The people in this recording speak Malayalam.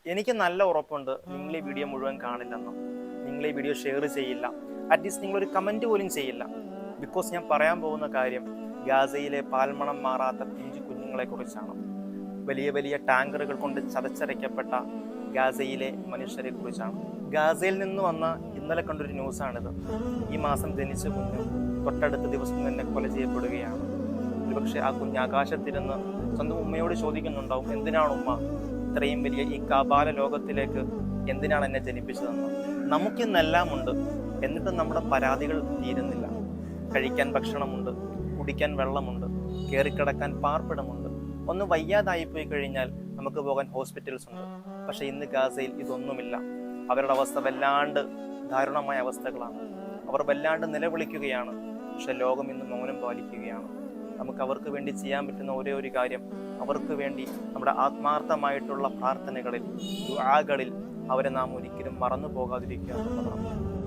എനിക്ക് നല്ല ഉറപ്പുണ്ട് നിങ്ങൾ ഈ വീഡിയോ മുഴുവൻ കാണില്ലെന്നും നിങ്ങൾ ഈ വീഡിയോ ഷെയർ ചെയ്യില്ല, അറ്റ്ലീസ്റ്റ് നിങ്ങളൊരു കമൻറ്റ് പോലും ചെയ്യില്ല. ബിക്കോസ് ഞാൻ പറയാൻ പോകുന്ന കാര്യം ഗാസയിലെ പാൽമണം മാറാത്ത പിഞ്ചു കുഞ്ഞുങ്ങളെ കുറിച്ചാണ്. വലിയ വലിയ ടാങ്കറുകൾ കൊണ്ട് ചതച്ചരയ്ക്കപ്പെട്ട ഗാസയിലെ മനുഷ്യരെ കുറിച്ചാണ്. ഗാസയിൽ നിന്ന് വന്ന ഇന്നലെ കണ്ടൊരു ന്യൂസാണിത്. ഈ മാസം ജനിച്ച കുഞ്ഞ് തൊട്ടടുത്ത ദിവസം തന്നെ കൊല ചെയ്യപ്പെടുകയാണ്. ഒരുപക്ഷെ ആ കുഞ്ഞ് ആകാശത്തിരുന്ന് സ്വന്തം ഉമ്മയോട് ചോദിക്കുന്നുണ്ടാവും, എന്തിനാണ് ഉമ്മ ഇത്രയും വലിയ ഈ കാബാല ലോകത്തിലേക്ക് എന്തിനാണ് എന്നെ ജനിപ്പിച്ചതെന്ന്. നമുക്കിന്നെല്ലാം ഉണ്ട്, എന്നിട്ടും നമ്മുടെ പരാതികൾ തീരുന്നില്ല. കഴിക്കാൻ ഭക്ഷണമുണ്ട്, കുടിക്കാൻ വെള്ളമുണ്ട്, കയറിക്കിടക്കാൻ പാർപ്പിടമുണ്ട്. ഒന്ന് വയ്യാതായിപ്പോയി കഴിഞ്ഞാൽ നമുക്ക് പോകാൻ ഹോസ്പിറ്റൽസ് ഉണ്ട്. പക്ഷെ ഇന്ന് ഗാസയിൽ ഇതൊന്നുമില്ല. അവരുടെ അവസ്ഥ വല്ലാണ്ട് ദാരുണമായ അവസ്ഥകളാണ്. അവർ വല്ലാണ്ട് നിലവിളിക്കുകയാണ്. പക്ഷെ ലോകം ഇന്ന് മൗനം പാലിക്കുകയാണ്. നമുക്ക് അവർക്ക് വേണ്ടി ചെയ്യാൻ പറ്റുന്ന ഒരേ ഒരു കാര്യം, അവർക്ക് വേണ്ടി നമ്മുടെ ആത്മാർത്ഥമായിട്ടുള്ള പ്രാർത്ഥനകളിൽ, ദുആകളിൽ അവരെ നാം ഒരിക്കലും മറന്നു പോകാതിരിക്കുക എന്നുള്ളതാണ്.